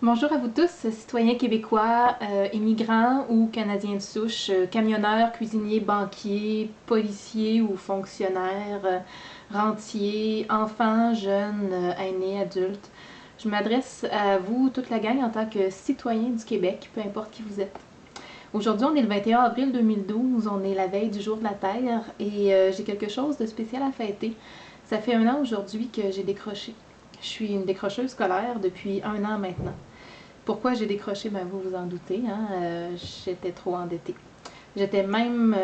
Bonjour à vous tous, citoyens québécois, immigrants ou canadiens de souche, camionneurs, cuisiniers, banquiers, policiers ou fonctionnaires, rentiers, enfants, jeunes, aînés, adultes. Je m'adresse à vous, toute la gang, en tant que citoyen du Québec, peu importe qui vous êtes. Aujourd'hui, on est le 21 avril 2012, on est la veille du jour de la Terre et j'ai quelque chose de spécial à fêter. Ça fait un an aujourd'hui que j'ai décroché. Je suis une décrocheuse scolaire depuis un an maintenant. Pourquoi j'ai décroché? Ben, vous vous en doutez, hein? J'étais trop endettée. J'étais même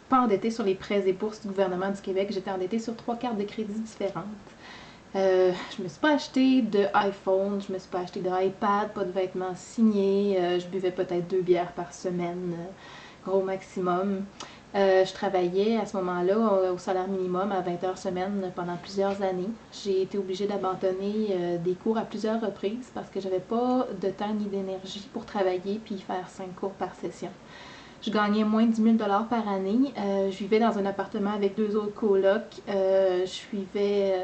pas endettée sur les prêts et bourses du gouvernement du Québec, j'étais endettée sur 3 cartes de crédit différentes. Je me suis pas acheté de iPhone, je me suis pas acheté de iPad, pas de vêtements signés, je buvais peut-être 2 bières par semaine, gros maximum. Je travaillais à ce moment-là au salaire minimum à 20 heures semaine pendant plusieurs années. J'ai été obligée d'abandonner des cours à plusieurs reprises parce que j'avais pas de temps ni d'énergie pour travailler puis faire 5 cours par session. Je gagnais moins de 10 000 par année. Je vivais dans un appartement avec 2 autres colocs. Je suivais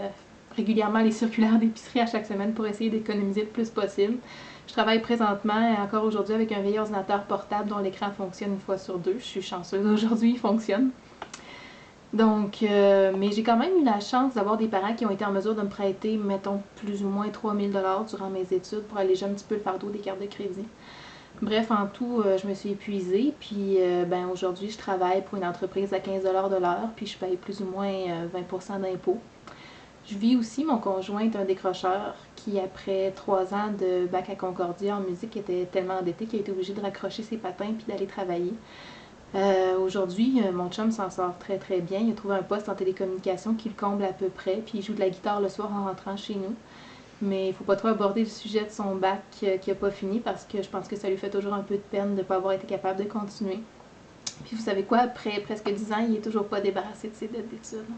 régulièrement les circulaires d'épicerie à chaque semaine pour essayer d'économiser le plus possible. Je travaille présentement et encore aujourd'hui avec un vieil ordinateur portable dont l'écran fonctionne une fois sur deux. Je suis chanceuse aujourd'hui, il fonctionne. Donc, mais j'ai quand même eu la chance d'avoir des parents qui ont été en mesure de me prêter, mettons, plus ou moins 3 000 durant mes études pour alléger un petit peu le fardeau des cartes de crédit. Bref, en tout, je me suis épuisée, puis ben, aujourd'hui, je travaille pour une entreprise à 15 de l'heure, puis je paye plus ou moins 20 d'impôts. Je vis aussi, mon conjoint est un décrocheur qui, après 3 ans de bac à Concordia en musique, était tellement endetté qu'il a été obligé de raccrocher ses patins puis d'aller travailler. Aujourd'hui, mon chum s'en sort très très bien. Il a trouvé un poste en télécommunication qui le comble à peu près, puis il joue de la guitare le soir en rentrant chez nous. Mais il faut pas trop aborder le sujet de son bac qui a pas fini parce que je pense que ça lui fait toujours un peu de peine de ne pas avoir été capable de continuer. Puis vous savez quoi, après presque 10 ans, il est toujours pas débarrassé de ses dettes d'études.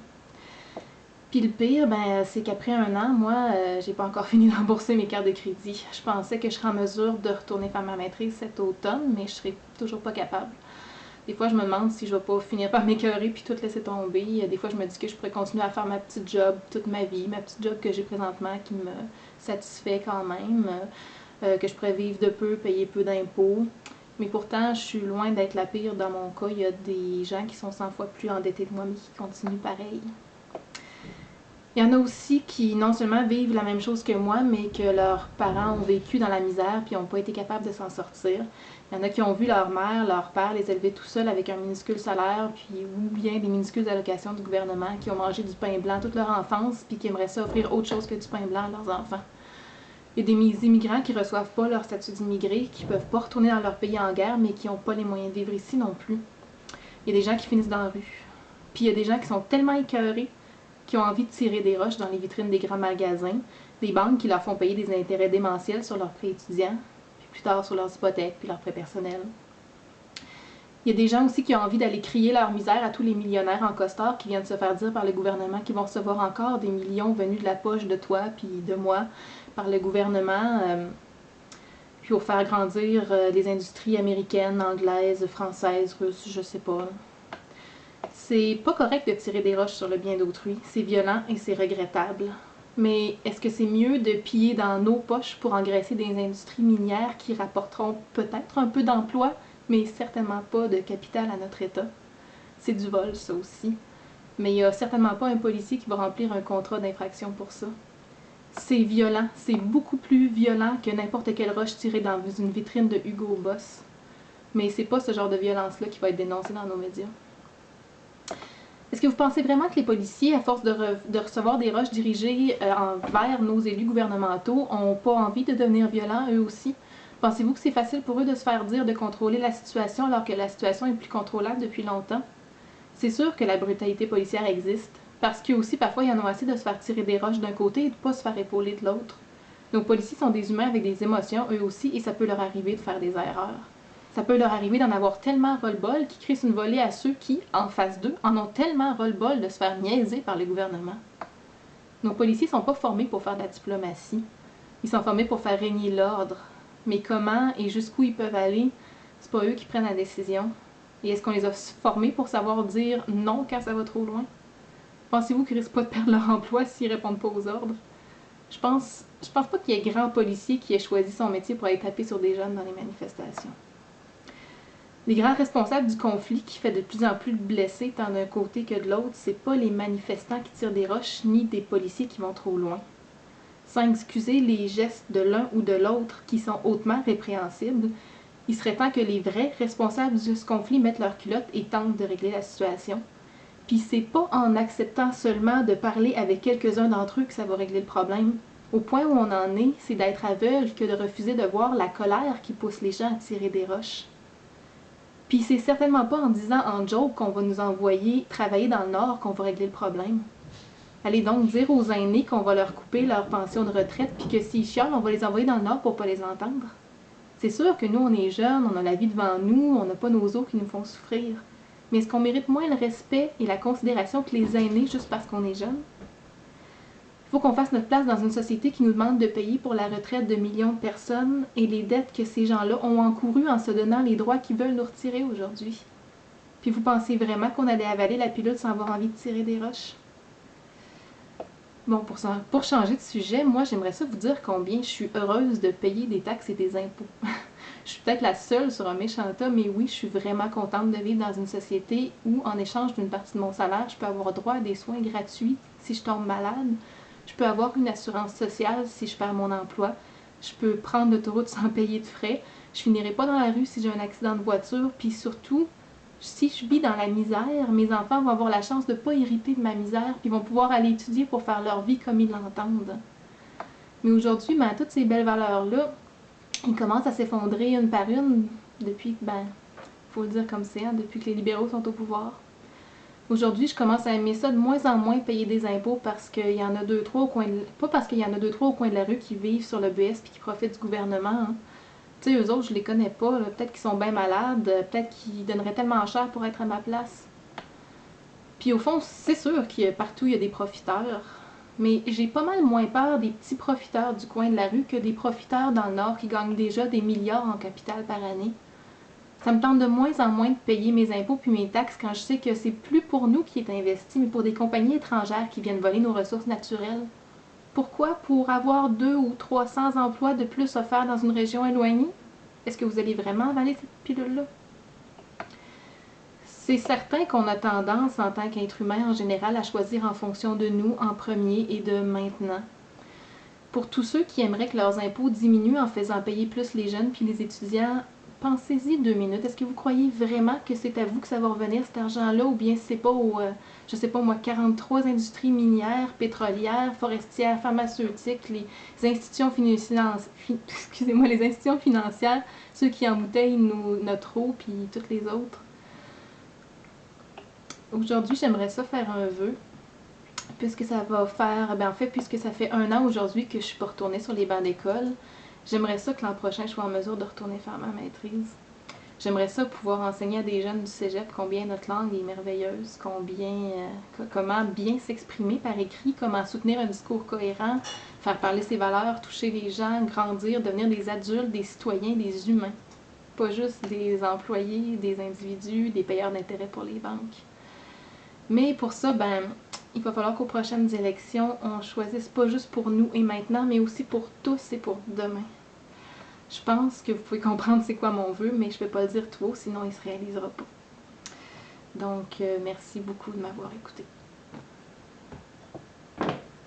Puis le pire, ben, c'est qu'après un an, moi, j'ai pas encore fini de rembourser mes cartes de crédit. Je pensais que je serais en mesure de retourner faire ma maîtrise cet automne, mais je serais toujours pas capable. Des fois, je me demande si je vais pas finir par m'écœurer puis tout laisser tomber. Des fois, je me dis que je pourrais continuer à faire ma petite job toute ma vie, ma petite job que j'ai présentement qui me satisfait quand même, que je pourrais vivre de peu, payer peu d'impôts. Mais pourtant, je suis loin d'être la pire dans mon cas. Il y a des gens qui sont 100 fois plus endettés que moi, mais qui continuent pareil. Il y en a aussi qui non seulement vivent la même chose que moi, mais que leurs parents ont vécu dans la misère puis n'ont pas été capables de s'en sortir. Il y en a qui ont vu leur mère, leur père les élever tout seuls avec un minuscule salaire, puis ou bien des minuscules allocations du gouvernement, qui ont mangé du pain blanc toute leur enfance, puis qui aimeraient ça offrir autre chose que du pain blanc à leurs enfants. Il y a des immigrants qui ne reçoivent pas leur statut d'immigré, qui ne peuvent pas retourner dans leur pays en guerre, mais qui n'ont pas les moyens de vivre ici non plus. Il y a des gens qui finissent dans la rue. Puis il y a des gens qui sont tellement écœurés qui ont envie de tirer des roches dans les vitrines des grands magasins, des banques qui leur font payer des intérêts démentiels sur leurs prêts étudiants, puis plus tard sur leurs hypothèques, puis leurs prêts personnels. Il y a des gens aussi qui ont envie d'aller crier leur misère à tous les millionnaires en costard qui viennent se faire dire par le gouvernement qu'ils vont recevoir encore des millions venus de la poche de toi puis de moi par le gouvernement, puis pour faire grandir les industries américaines, anglaises, françaises, russes, je sais pas. C'est pas correct de tirer des roches sur le bien d'autrui, c'est violent et c'est regrettable. Mais est-ce que c'est mieux de piller dans nos poches pour engraisser des industries minières qui rapporteront peut-être un peu d'emploi, mais certainement pas de capital à notre État? C'est du vol, ça aussi. Mais il n'y a certainement pas un policier qui va remplir un contrat d'infraction pour ça. C'est violent, c'est beaucoup plus violent que n'importe quelle roche tirée dans une vitrine de Hugo Boss. Mais c'est pas ce genre de violence-là qui va être dénoncé dans nos médias. Est-ce que vous pensez vraiment que les policiers, à force de recevoir des roches dirigées vers nos élus gouvernementaux, n'ont pas envie de devenir violents eux aussi? Pensez-vous que c'est facile pour eux de se faire dire de contrôler la situation alors que la situation est plus contrôlable depuis longtemps? C'est sûr que la brutalité policière existe, parce qu'eux aussi parfois ils en ont assez de se faire tirer des roches d'un côté et de ne pas se faire épauler de l'autre. Nos policiers sont des humains avec des émotions eux aussi et ça peut leur arriver de faire des erreurs. Ça peut leur arriver d'en avoir tellement ras-le-bol qu'ils crissent une volée à ceux qui, en face d'eux, en ont tellement ras-le-bol de se faire niaiser par le gouvernement. Nos policiers sont pas formés pour faire de la diplomatie. Ils sont formés pour faire régner l'ordre. Mais comment et jusqu'où ils peuvent aller, c'est pas eux qui prennent la décision. Et est-ce qu'on les a formés pour savoir dire non quand ça va trop loin? Pensez-vous qu'ils risquent pas de perdre leur emploi s'ils répondent pas aux ordres? Je pense pas qu'il y ait grand policier qui ait choisi son métier pour aller taper sur des jeunes dans les manifestations. Les grands responsables du conflit qui fait de plus en plus de blessés tant d'un côté que de l'autre, c'est pas les manifestants qui tirent des roches ni des policiers qui vont trop loin. Sans excuser les gestes de l'un ou de l'autre qui sont hautement répréhensibles, il serait temps que les vrais responsables de ce conflit mettent leurs culottes et tentent de régler la situation. Puis c'est pas en acceptant seulement de parler avec quelques-uns d'entre eux que ça va régler le problème. Au point où on en est, c'est d'être aveugle que de refuser de voir la colère qui pousse les gens à tirer des roches. Puis c'est certainement pas en disant en joke qu'on va nous envoyer travailler dans le Nord qu'on va régler le problème. Allez donc dire aux aînés qu'on va leur couper leur pension de retraite puis que s'ils chialent, on va les envoyer dans le Nord pour pas les entendre. C'est sûr que nous, on est jeunes, on a la vie devant nous, on n'a pas nos os qui nous font souffrir. Mais est-ce qu'on mérite moins le respect et la considération que les aînés juste parce qu'on est jeunes? Il faut qu'on fasse notre place dans une société qui nous demande de payer pour la retraite de millions de personnes et les dettes que ces gens-là ont encourues en se donnant les droits qu'ils veulent nous retirer aujourd'hui. Puis vous pensez vraiment qu'on allait avaler la pilule sans avoir envie de tirer des roches? Bon, pour changer de sujet, moi j'aimerais ça vous dire combien je suis heureuse de payer des taxes et des impôts. Je suis peut-être la seule sur un méchant tas, mais oui, je suis vraiment contente de vivre dans une société où, en échange d'une partie de mon salaire, je peux avoir droit à des soins gratuits si je tombe malade. Je peux avoir une assurance sociale si je perds mon emploi. Je peux prendre l'autoroute sans payer de frais. Je finirai pas dans la rue si j'ai un accident de voiture. Puis surtout, si je vis dans la misère, mes enfants vont avoir la chance de ne pas hériter de ma misère, puis vont pouvoir aller étudier pour faire leur vie comme ils l'entendent. Mais aujourd'hui, ben, toutes ces belles valeurs-là, ils commencent à s'effondrer une par une depuis que, faut le dire comme c'est, hein, depuis que les libéraux sont au pouvoir. Aujourd'hui, je commence à aimer ça de moins en moins payer des impôts parce qu'il y en a deux, trois au coin de... Pas parce qu'il y en a deux, trois au coin de la rue qui vivent sur le BS puis qui profitent du gouvernement. Hein. Tu sais, eux autres, je les connais pas. Peut-être qu'ils sont bien malades. Peut-être qu'ils donneraient tellement cher pour être à ma place. Puis au fond, c'est sûr qu'il y a partout, il y a des profiteurs. Mais j'ai pas mal moins peur des petits profiteurs du coin de la rue que des profiteurs dans le Nord qui gagnent déjà des milliards en capital par année. Ça me tente de moins en moins de payer mes impôts puis mes taxes quand je sais que c'est plus pour nous qui est investi, mais pour des compagnies étrangères qui viennent voler nos ressources naturelles. Pourquoi? Pour avoir 200 ou 300 emplois de plus offerts dans une région éloignée? Est-ce que vous allez vraiment avaler cette pilule-là? C'est certain qu'on a tendance, en tant qu'être humain en général, à choisir en fonction de nous en premier et de maintenant. Pour tous ceux qui aimeraient que leurs impôts diminuent en faisant payer plus les jeunes puis les étudiants, pensez-y 2 minutes. Est-ce que vous croyez vraiment que c'est à vous que ça va revenir cet argent-là ou bien c'est pas aux, je sais pas moi, 43 industries minières, pétrolières, forestières, pharmaceutiques, les institutions excusez-moi, les institutions financières, ceux qui embouteillent notre eau puis toutes les autres. Aujourd'hui, j'aimerais ça faire un vœu, puisque ça va faire, en fait, puisque ça fait 1 an aujourd'hui que je suis pas retournée sur les bancs d'école, j'aimerais ça que l'an prochain, je sois en mesure de retourner faire ma maîtrise. J'aimerais ça pouvoir enseigner à des jeunes du cégep combien notre langue est merveilleuse, comment bien s'exprimer par écrit, comment soutenir un discours cohérent, faire parler ses valeurs, toucher les gens, grandir, devenir des adultes, des citoyens, des humains. Pas juste des employés, des individus, des payeurs d'intérêt pour les banques. Mais pour ça, il va falloir qu'aux prochaines élections, on choisisse pas juste pour nous et maintenant, mais aussi pour tous et pour demain. Je pense que vous pouvez comprendre c'est quoi mon vœu, mais je ne vais pas le dire tout haut, sinon il ne se réalisera pas. Donc, merci beaucoup de m'avoir écouté.